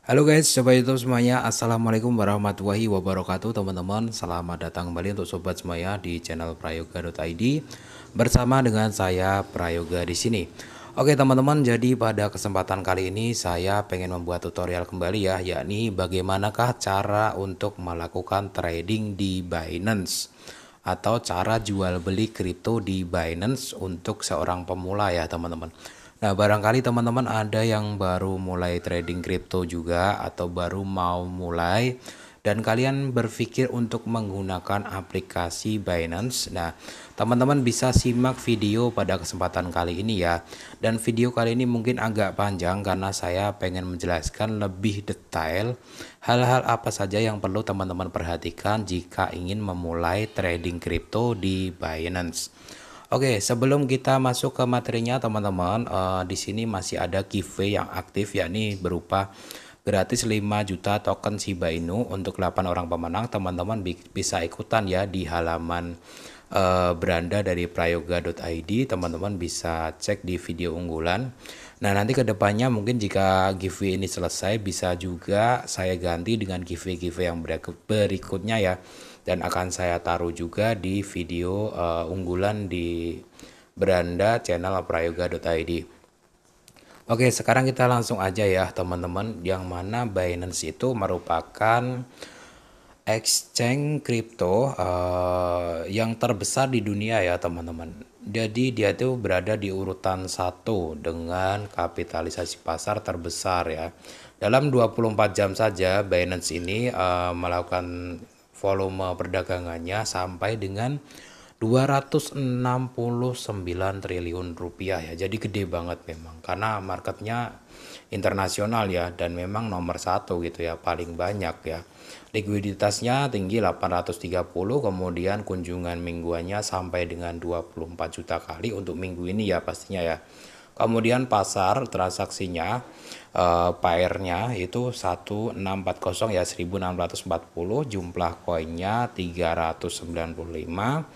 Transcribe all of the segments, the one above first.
Halo guys, sobat YouTube semuanya. Assalamualaikum warahmatullahi wabarakatuh, teman-teman. Selamat datang kembali untuk sobat semuanya di channel prayoga.id bersama dengan saya Prayoga di sini. Oke, teman-teman, jadi pada kesempatan kali ini saya pengen membuat tutorial kembali ya, yakni bagaimanakah cara untuk melakukan trading di Binance atau cara jual beli kripto di Binance untuk seorang pemula ya, teman-teman. Nah, barangkali teman-teman ada yang baru mulai trading kripto juga atau baru mau mulai dan kalian berpikir untuk menggunakan aplikasi Binance. Nah, teman-teman bisa simak video pada kesempatan kali ini ya. Dan video kali ini mungkin agak panjang karena saya pengen menjelaskan lebih detail hal-hal apa saja yang perlu teman-teman perhatikan jika ingin memulai trading kripto di Binance. Oke, sebelum kita masuk ke materinya teman-teman, di sini masih ada giveaway yang aktif yakni berupa gratis 5 juta token Shiba Inu untuk 8 orang pemenang. Teman-teman bisa ikutan ya di halaman beranda dari prayoga.id. Teman-teman bisa cek di video unggulan. Nah, nanti kedepannya mungkin jika giveaway ini selesai bisa juga saya ganti dengan giveaway yang berikutnya ya, dan akan saya taruh juga di video unggulan di beranda channel prayoga.id. Oke, sekarang kita langsung aja ya teman-teman, yang mana Binance itu merupakan exchange kripto yang terbesar di dunia ya teman-teman. Jadi dia itu berada di urutan 1 dengan kapitalisasi pasar terbesar ya. Dalam 24 jam saja Binance ini melakukan volume perdagangannya sampai dengan 269 triliun rupiah ya. Jadi gede banget memang karena marketnya internasional ya, dan memang nomor 1 gitu ya, paling banyak ya. Likuiditasnya tinggi 830, kemudian kunjungan mingguannya sampai dengan 24 juta kali untuk minggu ini ya pastinya ya. Kemudian pasar transaksinya pairnya itu 1640 ya, 1640, jumlah koinnya 395,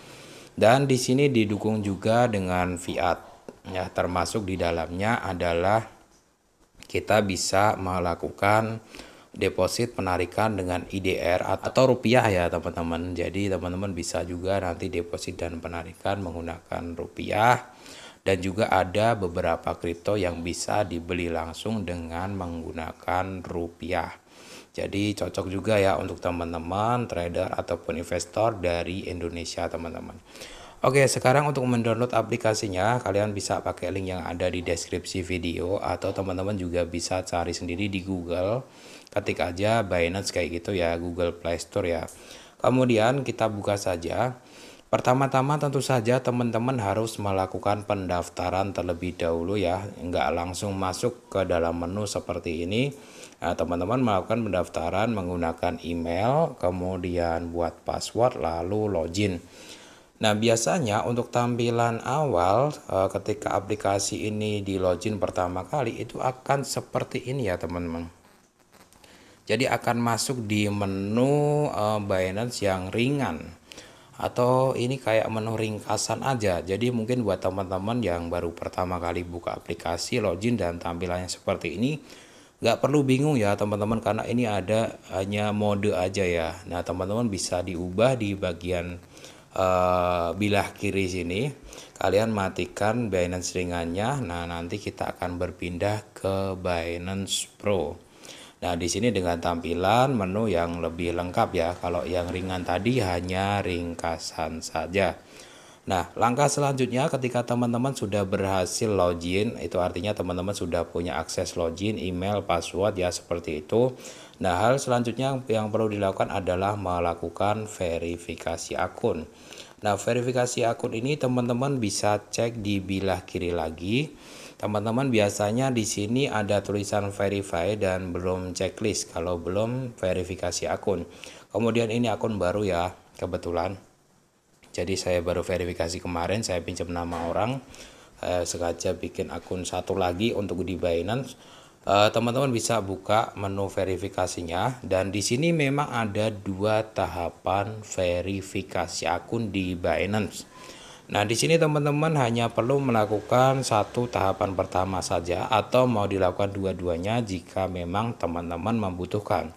dan di sini didukung juga dengan fiat ya, termasuk di dalamnya adalah kita bisa melakukan deposit penarikan dengan IDR atau rupiah ya teman-teman. Jadi teman-teman bisa juga nanti deposit dan penarikan menggunakan rupiah, dan juga ada beberapa kripto yang bisa dibeli langsung dengan menggunakan rupiah. Jadi cocok juga ya untuk teman-teman trader ataupun investor dari Indonesia teman-teman. Oke, sekarang untuk mendownload aplikasinya kalian bisa pakai link yang ada di deskripsi video, atau teman-teman juga bisa cari sendiri di Google. Ketik aja Binance kayak gitu ya, Google Play Store ya. Kemudian kita buka saja. Pertama-tama tentu saja teman-teman harus melakukan pendaftaran terlebih dahulu ya, nggak langsung masuk ke dalam menu seperti ini. Nah, teman-teman melakukan pendaftaran menggunakan email, kemudian buat password, lalu login. Nah, biasanya untuk tampilan awal ketika aplikasi ini di login pertama kali itu akan seperti ini ya teman-teman. Jadi akan masuk di menu Binance yang ringan, atau ini kayak menu ringkasan aja. Jadi mungkin buat teman-teman yang baru pertama kali buka aplikasi, login dan tampilannya seperti ini, nggak perlu bingung ya teman-teman, karena ini ada hanya mode aja ya. Nah, teman-teman bisa diubah di bagian bilah kiri sini. Kalian matikan Binance ringannya. Nah, nanti kita akan berpindah ke Binance Pro. Nah, di sini dengan tampilan menu yang lebih lengkap ya. Kalau yang ringan tadi hanya ringkasan saja. Nah, langkah selanjutnya ketika teman-teman sudah berhasil login, itu artinya teman-teman sudah punya akses login, email, password ya, seperti itu. Nah, hal selanjutnya yang perlu dilakukan adalah melakukan verifikasi akun. Nah, verifikasi akun ini teman-teman bisa cek di bilah kiri lagi. Teman-teman biasanya di sini ada tulisan verify dan belum checklist kalau belum verifikasi akun. Kemudian ini akun baru ya, kebetulan. Jadi saya baru verifikasi kemarin, saya pinjam nama orang, saya sengaja bikin akun satu lagi untuk di Binance. Teman-teman bisa buka menu verifikasinya, dan di sini memang ada 2 tahapan verifikasi akun di Binance. Nah, di sini teman-teman hanya perlu melakukan satu tahapan pertama saja atau mau dilakukan dua-duanya jika memang teman-teman membutuhkan.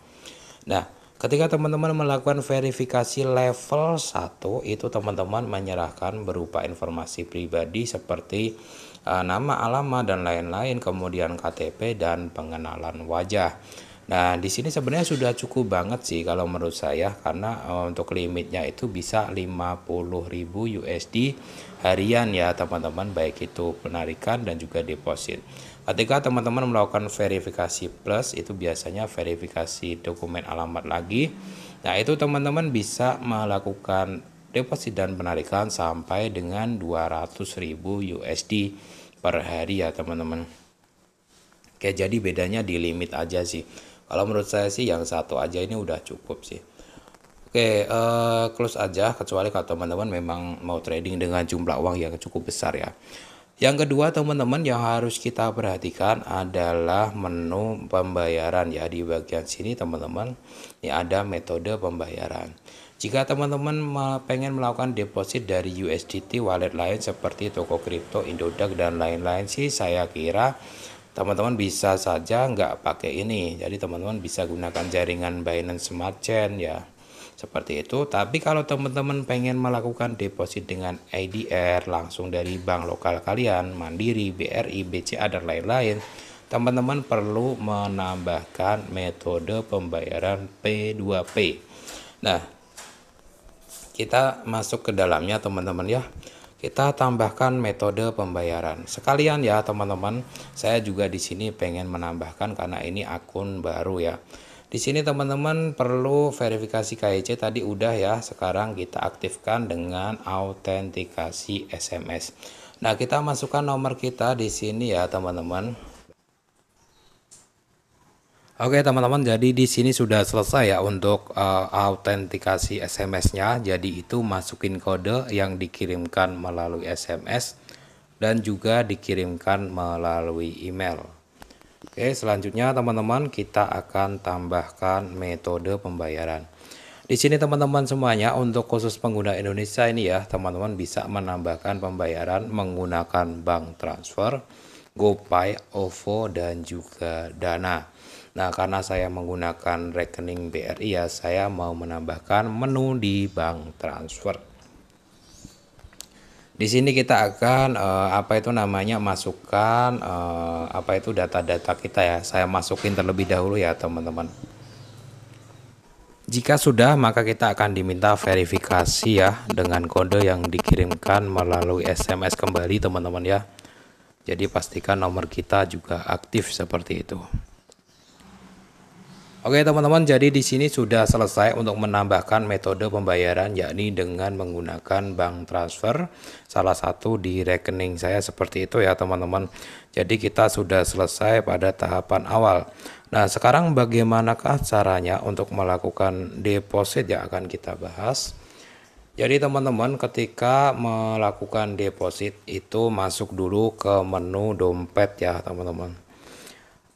Nah, ketika teman-teman melakukan verifikasi level 1 itu teman-teman menyerahkan berupa informasi pribadi seperti nama, alamat dan lain-lain, kemudian KTP dan pengenalan wajah. Nah, di sini sebenarnya sudah cukup banget sih kalau menurut saya karena untuk limitnya itu bisa 50.000 USD harian ya teman-teman, baik itu penarikan dan juga deposit. Ketika teman-teman melakukan verifikasi plus itu biasanya verifikasi dokumen alamat lagi. Nah, itu teman-teman bisa melakukan deposit dan penarikan sampai dengan 200.000 USD per hari ya teman-teman. Oke, jadi bedanya di limit aja sih. Kalau menurut saya sih yang satu aja ini udah cukup sih. Oke, close aja kecuali kalau teman-teman memang mau trading dengan jumlah uang yang cukup besar ya. Yang kedua teman-teman yang harus kita perhatikan adalah menu pembayaran ya. Di bagian sini teman-teman ini ada metode pembayaran. Jika teman-teman pengen melakukan deposit dari USDT wallet lain seperti toko kripto, Indodax dan lain-lain sih saya kira teman-teman bisa saja nggak pakai ini. Jadi teman-teman bisa gunakan jaringan Binance Smart Chain ya. Seperti itu. Tapi kalau teman-teman pengen melakukan deposit dengan ADR langsung dari bank lokal kalian, Mandiri, BRI, BCA dan lain-lain, teman-teman perlu menambahkan metode pembayaran P2P. Nah, kita masuk ke dalamnya teman-teman ya. Kita tambahkan metode pembayaran. Sekalian ya teman-teman, saya juga di sini pengen menambahkan karena ini akun baru ya. Di sini teman-teman perlu verifikasi KYC tadi udah ya. Sekarang kita aktifkan dengan autentikasi SMS. Nah, kita masukkan nomor kita di sini ya teman-teman. Oke teman-teman, jadi di sini sudah selesai ya untuk autentikasi SMS-nya. Jadi itu masukin kode yang dikirimkan melalui SMS dan juga dikirimkan melalui email. Oke, selanjutnya teman-teman kita akan tambahkan metode pembayaran. Di sini teman-teman semuanya untuk khusus pengguna Indonesia ini ya, teman-teman bisa menambahkan pembayaran menggunakan bank transfer, GoPay, OVO dan juga Dana. Nah, karena saya menggunakan rekening BRI ya, saya mau menambahkan menu di bank transfer. Di sini kita akan masukkan data-data kita ya. Saya masukin terlebih dahulu ya, teman-teman. Jika sudah, maka kita akan diminta verifikasi ya dengan kode yang dikirimkan melalui SMS kembali, teman-teman ya. Jadi pastikan nomor kita juga aktif seperti itu. Oke teman-teman, jadi di sini sudah selesai untuk menambahkan metode pembayaran yakni dengan menggunakan bank transfer salah satu di rekening saya seperti itu ya teman-teman. Jadi kita sudah selesai pada tahapan awal. Nah, sekarang bagaimanakah caranya untuk melakukan deposit yang akan kita bahas. Jadi teman-teman ketika melakukan deposit itu masuk dulu ke menu dompet ya teman-teman.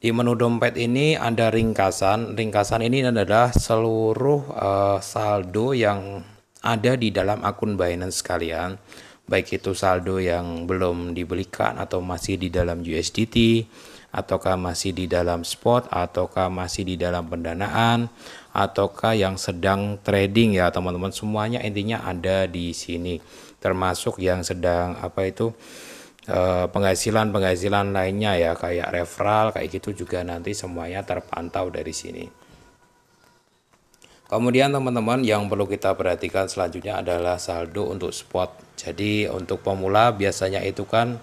Di menu dompet ini ada ringkasan. Ringkasan ini adalah seluruh saldo yang ada di dalam akun Binance kalian. Baik itu saldo yang belum dibelikan atau masih di dalam USDT, ataukah masih di dalam spot, ataukah masih di dalam pendanaan, ataukah yang sedang trading ya teman-teman. Semuanya intinya ada di sini. Termasuk yang sedang penghasilan lainnya ya kayak referral kayak gitu juga nanti semuanya terpantau dari sini. Kemudian teman-teman yang perlu kita perhatikan selanjutnya adalah saldo untuk spot. Jadi untuk pemula biasanya itu kan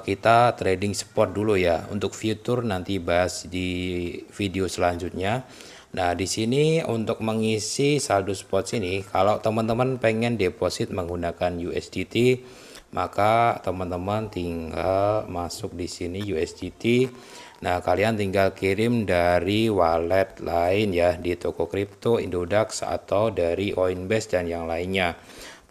kita trading spot dulu ya. Untuk future nanti bahas di video selanjutnya. Nah, di sini untuk mengisi saldo spot sini kalau teman-teman pengen deposit menggunakan USDT maka teman-teman tinggal masuk di sini USDT. Nah, kalian tinggal kirim dari wallet lain ya di toko kripto, Indodax atau dari Coinbase dan yang lainnya.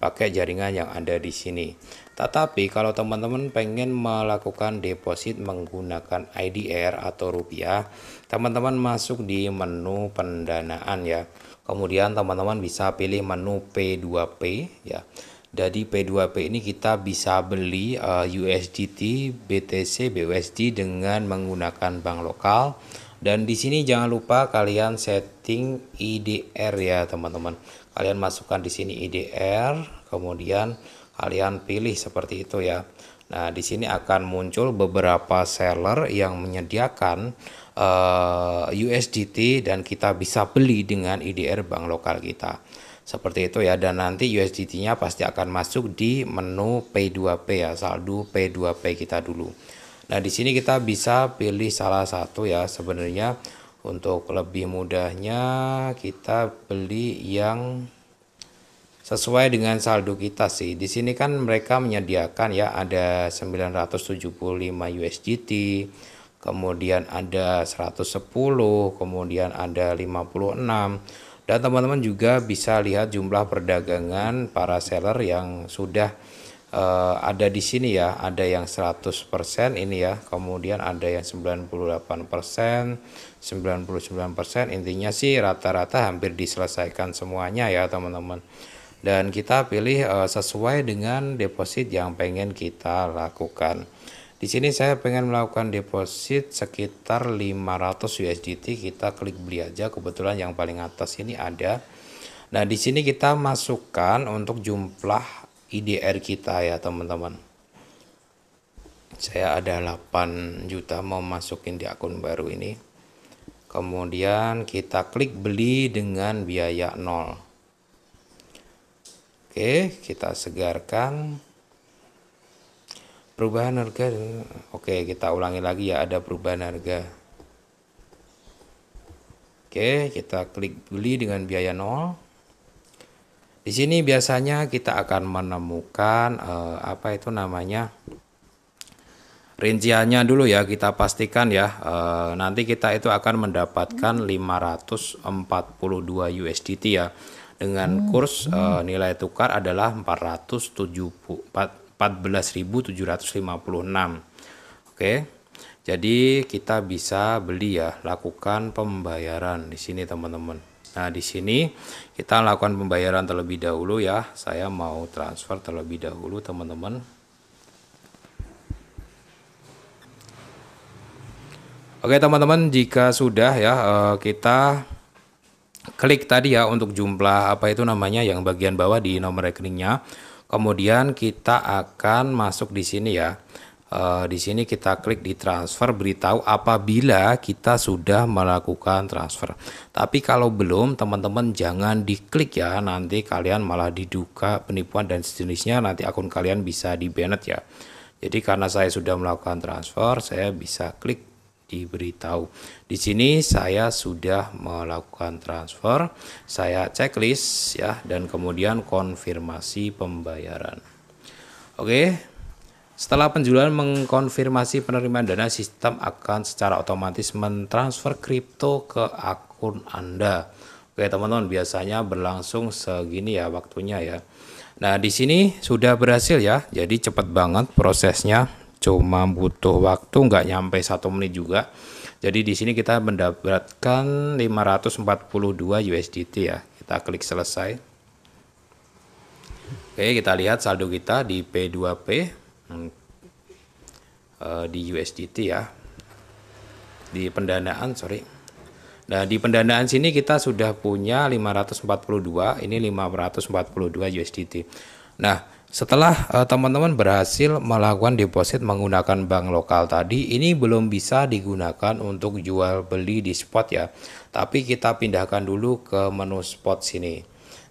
Pakai jaringan yang ada di sini. Tetapi kalau teman-teman pengen melakukan deposit menggunakan IDR atau rupiah, teman-teman masuk di menu pendanaan ya. Kemudian teman-teman bisa pilih menu P2P ya. Jadi P2P ini kita bisa beli USDT, BTC, BUSD dengan menggunakan bank lokal. Dan di sini jangan lupa kalian setting IDR ya teman-teman. Kalian masukkan di sini IDR, kemudian kalian pilih seperti itu ya. Nah, di sini akan muncul beberapa seller yang menyediakan USDT dan kita bisa beli dengan IDR bank lokal kita. Seperti itu ya, dan nanti USDT-nya pasti akan masuk di menu P2P ya, saldo P2P kita dulu. Nah, di sini kita bisa pilih salah satu ya. Sebenarnya untuk lebih mudahnya kita beli yang sesuai dengan saldo kita sih. Di sini kan mereka menyediakan ya, ada 975 USDT, kemudian ada 110, kemudian ada 56. Dan teman-teman juga bisa lihat jumlah perdagangan para seller yang sudah ada di sini ya. Ada yang 100% ini ya, kemudian ada yang 98%, 99%. Intinya sih rata-rata hampir diselesaikan semuanya ya teman-teman. Dan kita pilih sesuai dengan deposit yang pengen kita lakukan. Di sini saya pengen melakukan deposit sekitar 500 USDT. Kita klik beli aja. Kebetulan yang paling atas ini ada. Nah, di sini kita masukkan untuk jumlah IDR kita ya, teman-teman. Saya ada 8 juta mau masukin di akun baru ini. Kemudian kita klik beli dengan biaya 0. Oke, kita segarkan. Perubahan harga. Oke, kita ulangi lagi ya, ada perubahan harga. Oke, kita klik beli dengan biaya 0. Di sini biasanya kita akan menemukan apa itu namanya, rinciannya dulu ya, kita pastikan ya. Nanti kita itu akan mendapatkan 542 USDT ya, dengan kurs nilai tukar adalah 14.756. Oke. Jadi kita bisa beli ya, lakukan pembayaran di sini teman-teman. Nah, di sini kita lakukan pembayaran terlebih dahulu ya. Saya mau transfer terlebih dahulu teman-teman. Oke teman-teman, jika sudah ya kita klik tadi ya untuk jumlah apa itu namanya yang bagian bawah di nomor rekeningnya. Kemudian kita akan masuk di sini ya. Di sini kita klik di transfer, beritahu apabila kita sudah melakukan transfer. Tapi kalau belum, teman-teman jangan diklik ya, nanti kalian malah diduga penipuan dan sejenisnya, nanti akun kalian bisa di-banned ya. Jadi karena saya sudah melakukan transfer, saya bisa klik diberitahu. Di sini saya sudah melakukan transfer, saya checklist ya, dan kemudian konfirmasi pembayaran. Oke, setelah penjualan mengkonfirmasi penerimaan dana, sistem akan secara otomatis mentransfer kripto ke akun Anda. Oke teman-teman, biasanya berlangsung segini ya waktunya ya. Nah, di sini sudah berhasil ya, jadi cepat banget prosesnya. Cuma butuh waktu nggak nyampe 1 menit juga. Jadi di sini kita mendapatkan 542 USDT ya. Kita klik selesai. Oke, kita lihat saldo kita di P2P di USDT ya. Di pendanaan, sorry. Nah, di pendanaan sini kita sudah punya 542, ini 542 USDT. Nah, setelah teman-teman berhasil melakukan deposit menggunakan bank lokal tadi, ini belum bisa digunakan untuk jual beli di spot ya. Tapi kita pindahkan dulu ke menu spot sini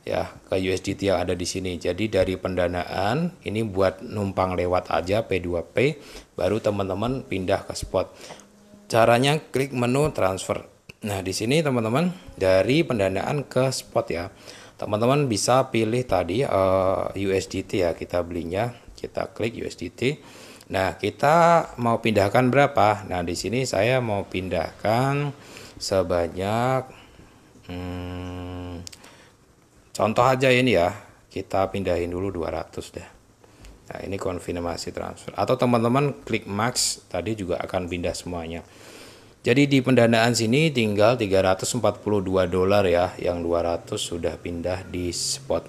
ya, ke USDT yang ada di sini. Jadi dari pendanaan ini buat numpang lewat aja P2P, baru teman-teman pindah ke spot. Caranya klik menu transfer. Nah, di sini teman-teman dari pendanaan ke spot ya. Teman-teman bisa pilih tadi USDT ya, kita belinya, kita klik USDT. Nah, kita mau pindahkan berapa? Nah, di sini saya mau pindahkan sebanyak contoh aja ini ya, kita pindahin dulu 200 deh. Nah, ini konfirmasi transfer. Atau teman-teman klik max, tadi juga akan pindah semuanya. Jadi di pendanaan sini tinggal $342 ya, yang 200 sudah pindah di spot.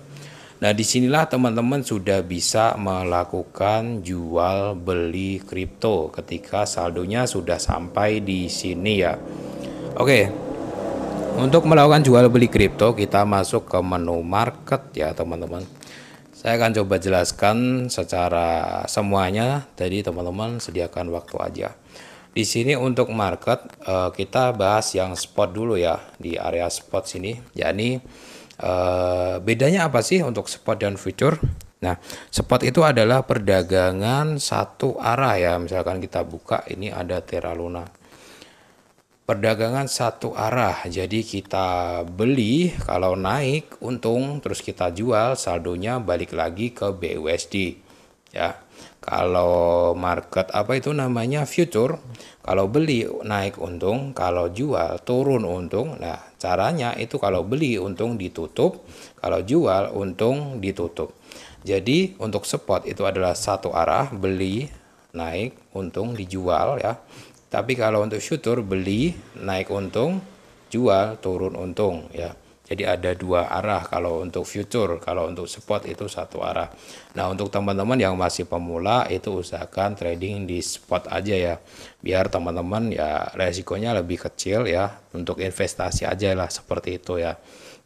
Nah, disinilah teman-teman sudah bisa melakukan jual beli kripto ketika saldonya sudah sampai di sini ya. Oke, untuk melakukan jual beli kripto kita masuk ke menu market ya teman-teman. Saya akan coba jelaskan secara semuanya, jadi teman-teman sediakan waktu aja. Di sini untuk market kita bahas yang spot dulu ya, di area spot sini, yakni bedanya apa sih untuk spot dan future? Nah, spot itu adalah perdagangan satu arah ya. Misalkan kita buka, ini ada Terra Luna. Perdagangan satu arah, jadi kita beli kalau naik untung, terus kita jual saldonya balik lagi ke BUSD ya. Kalau market apa itu namanya future, kalau beli naik untung, kalau jual turun untung. Nah, caranya itu kalau beli untung ditutup, kalau jual untung ditutup. Jadi untuk spot itu adalah satu arah, beli naik untung dijual ya. Tapi kalau untuk future beli naik untung, jual turun untung ya. Jadi ada dua arah kalau untuk future, kalau untuk spot itu satu arah. Nah, untuk teman-teman yang masih pemula itu usahakan trading di spot aja ya. Biar teman-teman ya resikonya lebih kecil ya. Untuk investasi aja lah seperti itu ya.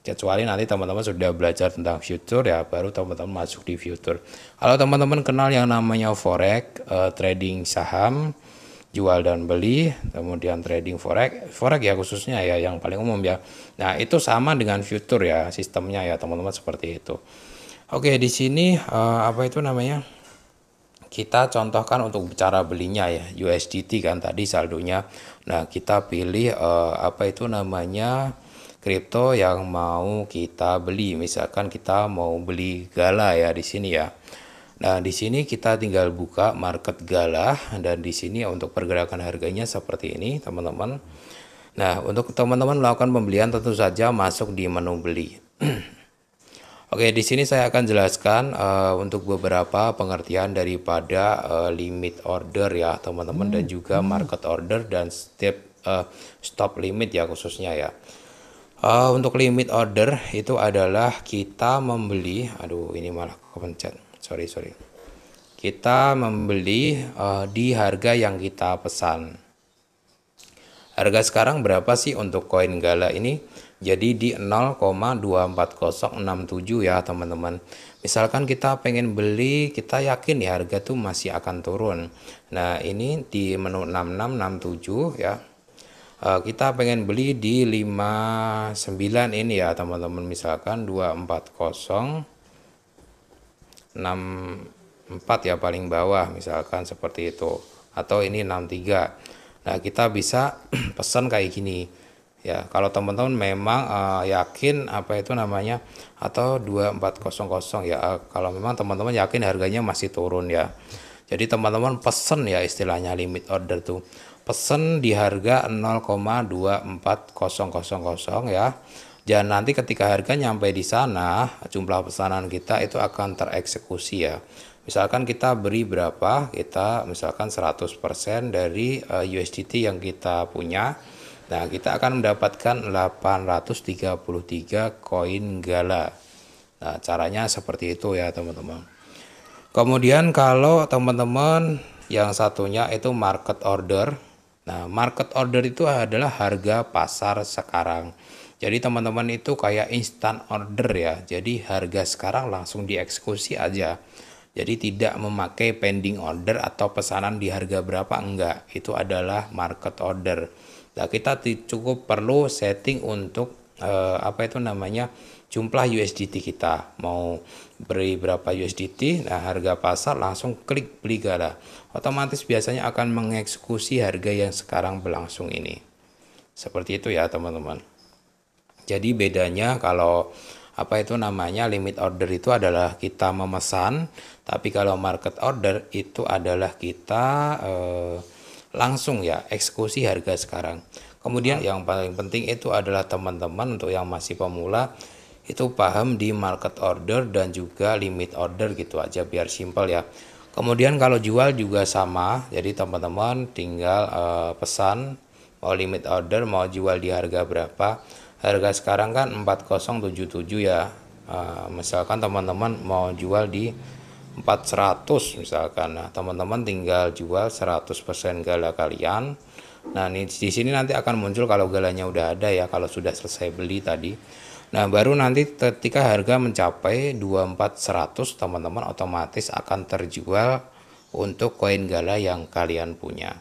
Kecuali nanti teman-teman sudah belajar tentang future ya, baru teman-teman masuk di future. Kalau teman-teman kenal yang namanya forex, trading saham, jual dan beli, kemudian trading forex ya khususnya ya yang paling umum ya. Nah, itu sama dengan future ya sistemnya ya teman-teman, seperti itu. Oke, di sini apa itu namanya? Kita contohkan untuk cara belinya ya, USDT kan tadi saldonya. Nah, kita pilih apa itu namanya? Kripto yang mau kita beli. Misalkan kita mau beli Gala ya di sini ya. Nah, di sini kita tinggal buka market Gala dan di sini untuk pergerakan harganya seperti ini, teman-teman. Nah, untuk teman-teman melakukan pembelian tentu saja masuk di menu beli. Oke, di sini saya akan jelaskan untuk beberapa pengertian daripada limit order ya, teman-teman, dan juga market order dan stop limit ya khususnya ya. Untuk limit order itu adalah kita membeli, aduh ini malah kepencet, sorry. Kita membeli di harga yang kita pesan. Harga sekarang berapa sih untuk koin Gala ini? Jadi di 0,24067 ya teman-teman. Misalkan kita pengen beli, kita yakin ya harga tuh masih akan turun. Nah, ini di menu 6667 ya. Kita pengen beli di 59 ini ya teman-teman, misalkan 24064 ya paling bawah misalkan seperti itu, atau ini 63. Nah, kita bisa pesan kayak gini ya. Kalau teman-teman memang yakin apa itu namanya, atau 2400 ya, kalau memang teman-teman yakin harganya masih turun ya. Jadi teman-teman pesen ya, istilahnya limit order tuh pesen di harga 0,24000 ya. Dan nanti ketika harga nyampe di sana, jumlah pesanan kita itu akan tereksekusi ya. Misalkan kita beri berapa, kita misalkan 100% dari USDT yang kita punya. Nah, kita akan mendapatkan 833 koin Gala. Nah, caranya seperti itu ya, teman-teman. Kemudian kalau teman-teman yang satunya itu market order. Nah, market order itu adalah harga pasar sekarang. Jadi teman-teman itu kayak instant order ya. Jadi harga sekarang langsung dieksekusi aja. Jadi tidak memakai pending order atau pesanan di harga berapa, enggak. Itu adalah market order. Nah, kita cukup perlu setting untuk apa itu namanya, jumlah USDT kita. Mau beri berapa USDT, nah harga pasar langsung klik beli Gala. Otomatis biasanya akan mengeksekusi harga yang sekarang berlangsung ini. Seperti itu ya teman-teman. Jadi bedanya kalau apa itu namanya limit order itu adalah kita memesan, tapi kalau market order itu adalah kita langsung ya eksekusi harga sekarang. Kemudian yang paling penting itu adalah teman-teman untuk yang masih pemula itu paham di market order dan juga limit order, gitu aja biar simple ya. Kemudian kalau jual juga sama, jadi teman-teman tinggal pesan mau limit order, mau jual di harga berapa. Harga sekarang kan 4077 ya. Misalkan teman-teman mau jual di 400 misalkan. Nah, teman-teman tinggal jual 100% gala kalian. Nah, ini di sini nanti akan muncul kalau galanya udah ada ya, kalau sudah selesai beli tadi. Nah, baru nanti ketika harga mencapai 24.100, teman-teman otomatis akan terjual untuk koin gala yang kalian punya.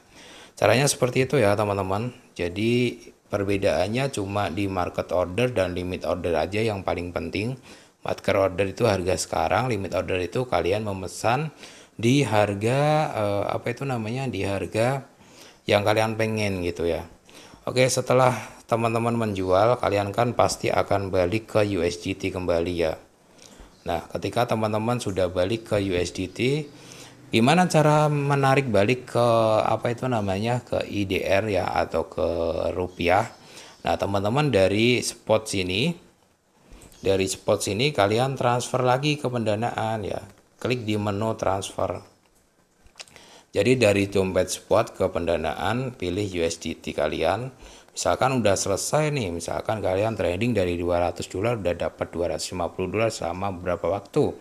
Caranya seperti itu ya, teman-teman. Jadi perbedaannya cuma di market order dan limit order aja yang paling penting. Market order itu harga sekarang, limit order itu kalian memesan di harga apa itu namanya, di harga yang kalian pengen gitu ya. Oke, setelah teman-teman menjual, kalian kan pasti akan balik ke USDT kembali ya. Nah, ketika teman-teman sudah balik ke USDT, gimana cara menarik balik ke apa itu namanya, ke IDR ya, atau ke rupiah? Nah, teman-teman dari spot sini kalian transfer lagi ke pendanaan ya. Klik di menu transfer. Jadi dari dompet spot ke pendanaan, pilih USDT kalian. Misalkan udah selesai nih, misalkan kalian trading dari $200 udah dapat $250 selama beberapa waktu.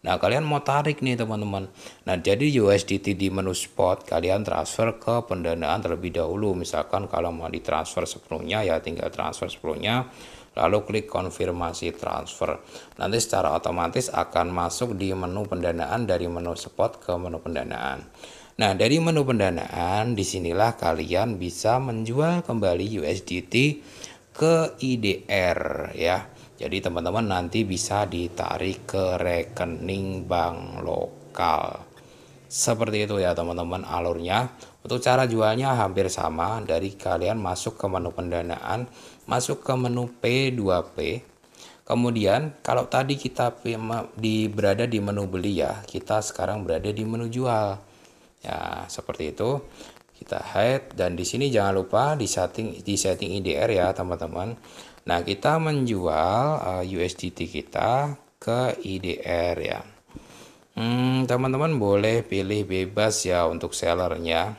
Nah, kalian mau tarik nih teman-teman. Nah, jadi USDT di menu spot kalian transfer ke pendanaan terlebih dahulu. Misalkan kalau mau ditransfer sepenuhnya ya tinggal transfer sepenuhnya, lalu klik konfirmasi transfer. Nanti secara otomatis akan masuk di menu pendanaan dari menu spot ke menu pendanaan. Nah, dari menu pendanaan disinilah kalian bisa menjual kembali USDT ke IDR ya. Jadi teman-teman nanti bisa ditarik ke rekening bank lokal. Seperti itu ya teman-teman alurnya. Untuk cara jualnya hampir sama, dari kalian masuk ke menu pendanaan, masuk ke menu P2P. Kemudian kalau tadi kita berada di menu beli ya, kita sekarang berada di menu jual. Ya, seperti itu. Kita hide dan di sini jangan lupa di setting IDR ya, teman-teman. Nah, kita menjual USDT kita ke IDR ya. Teman-teman boleh pilih bebas ya untuk sellernya.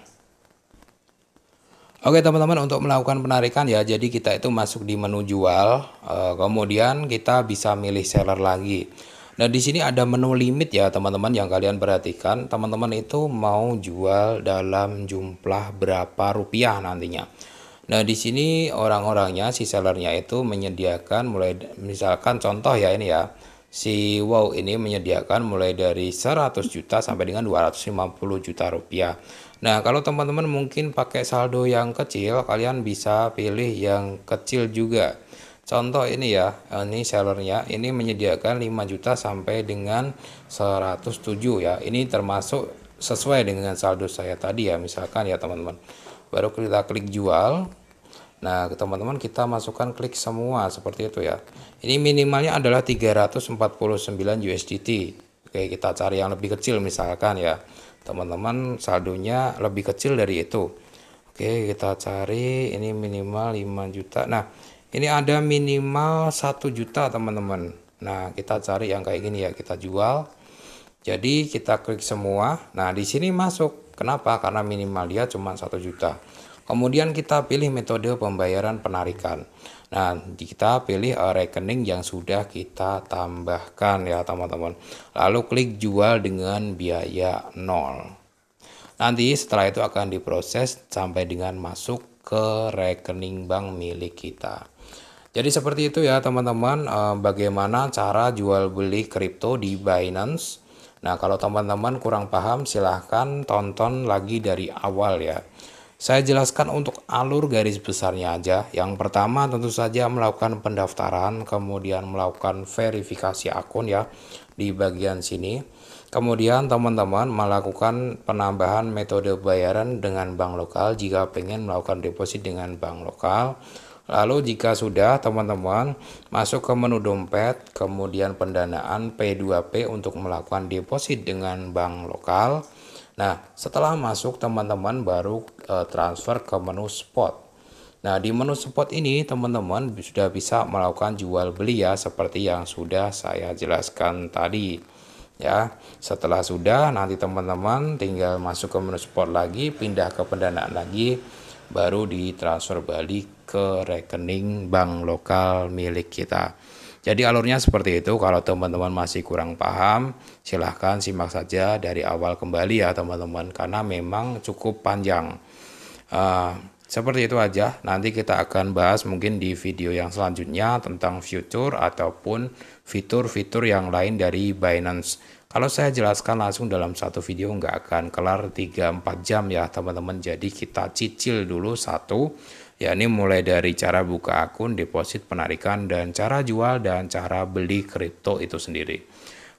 Oke teman-teman, untuk melakukan penarikan ya, jadi kita itu masuk di menu jual, kemudian kita bisa milih seller lagi. Nah, di sini ada menu limit ya teman-teman yang kalian perhatikan. Teman-teman itu mau jual dalam jumlah berapa rupiah nantinya. Nah, di sini orang-orangnya, si sellernya itu menyediakan mulai, misalkan contoh ya ini ya, si Wow ini menyediakan mulai dari 100 juta sampai dengan 250 juta rupiah. Nah, kalau teman-teman mungkin pakai saldo yang kecil, kalian bisa pilih yang kecil juga. Contoh ini ya, ini sellernya ini menyediakan 5 juta sampai dengan 107 ya. Ini termasuk sesuai dengan saldo saya tadi ya, misalkan ya teman-teman. Baru kita klik jual. Nah, teman-teman kita masukkan klik semua seperti itu ya. Ini minimalnya adalah 349 USDT. Oke, kita cari yang lebih kecil misalkan ya. Teman-teman saldonya lebih kecil dari itu. Oke, kita cari ini minimal 5 juta. Nah, ini ada minimal 1 juta teman-teman. Nah, kita cari yang kayak gini ya, kita jual. Jadi kita klik semua. Nah, di sini masuk. Kenapa? Karena minimal dia cuma 1 juta. Kemudian kita pilih metode pembayaran penarikan. Nah, kita pilih rekening yang sudah kita tambahkan ya teman-teman. Lalu klik jual dengan biaya 0. Nanti setelah itu akan diproses sampai dengan masuk ke rekening bank milik kita. Jadi seperti itu ya teman-teman, bagaimana cara jual beli kripto di Binance. Nah, kalau teman-teman kurang paham silahkan tonton lagi dari awal ya. Saya jelaskan untuk alur garis besarnya aja. Yang pertama tentu saja melakukan pendaftaran, kemudian melakukan verifikasi akun ya di bagian sini. Kemudian teman-teman melakukan penambahan metode bayaran dengan bank lokal jika pengen melakukan deposit dengan bank lokal. Lalu jika sudah, teman-teman masuk ke menu dompet, kemudian pendanaan P2P untuk melakukan deposit dengan bank lokal. Nah, setelah masuk teman-teman baru transfer ke menu spot. Nah, di menu spot ini teman-teman sudah bisa melakukan jual beli ya seperti yang sudah saya jelaskan tadi. Ya, setelah sudah nanti teman-teman tinggal masuk ke menu spot lagi, pindah ke pendanaan lagi, baru ditransfer balik ke rekening bank lokal milik kita. Jadi alurnya seperti itu. Kalau teman-teman masih kurang paham, silahkan simak saja dari awal kembali ya teman-teman, karena memang cukup panjang. Seperti itu aja. Nanti kita akan bahas mungkin di video yang selanjutnya tentang future ataupun fitur-fitur yang lain dari Binance. Kalau saya jelaskan langsung dalam satu video nggak akan kelar 3-4 jam ya teman-teman. Jadi kita cicil dulu satu, yakni mulai dari cara buka akun, deposit, penarikan, dan cara jual dan cara beli kripto itu sendiri.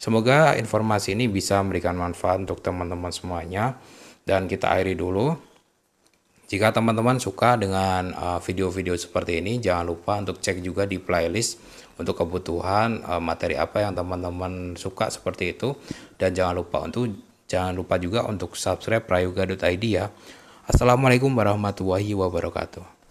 Semoga informasi ini bisa memberikan manfaat untuk teman-teman semuanya. Dan kita akhiri dulu. Jika teman-teman suka dengan video-video seperti ini, jangan lupa untuk cek juga di playlist untuk kebutuhan materi apa yang teman-teman suka seperti itu. Dan jangan lupa juga untuk subscribe prayoga.id ya. Assalamualaikum warahmatullahi wabarakatuh.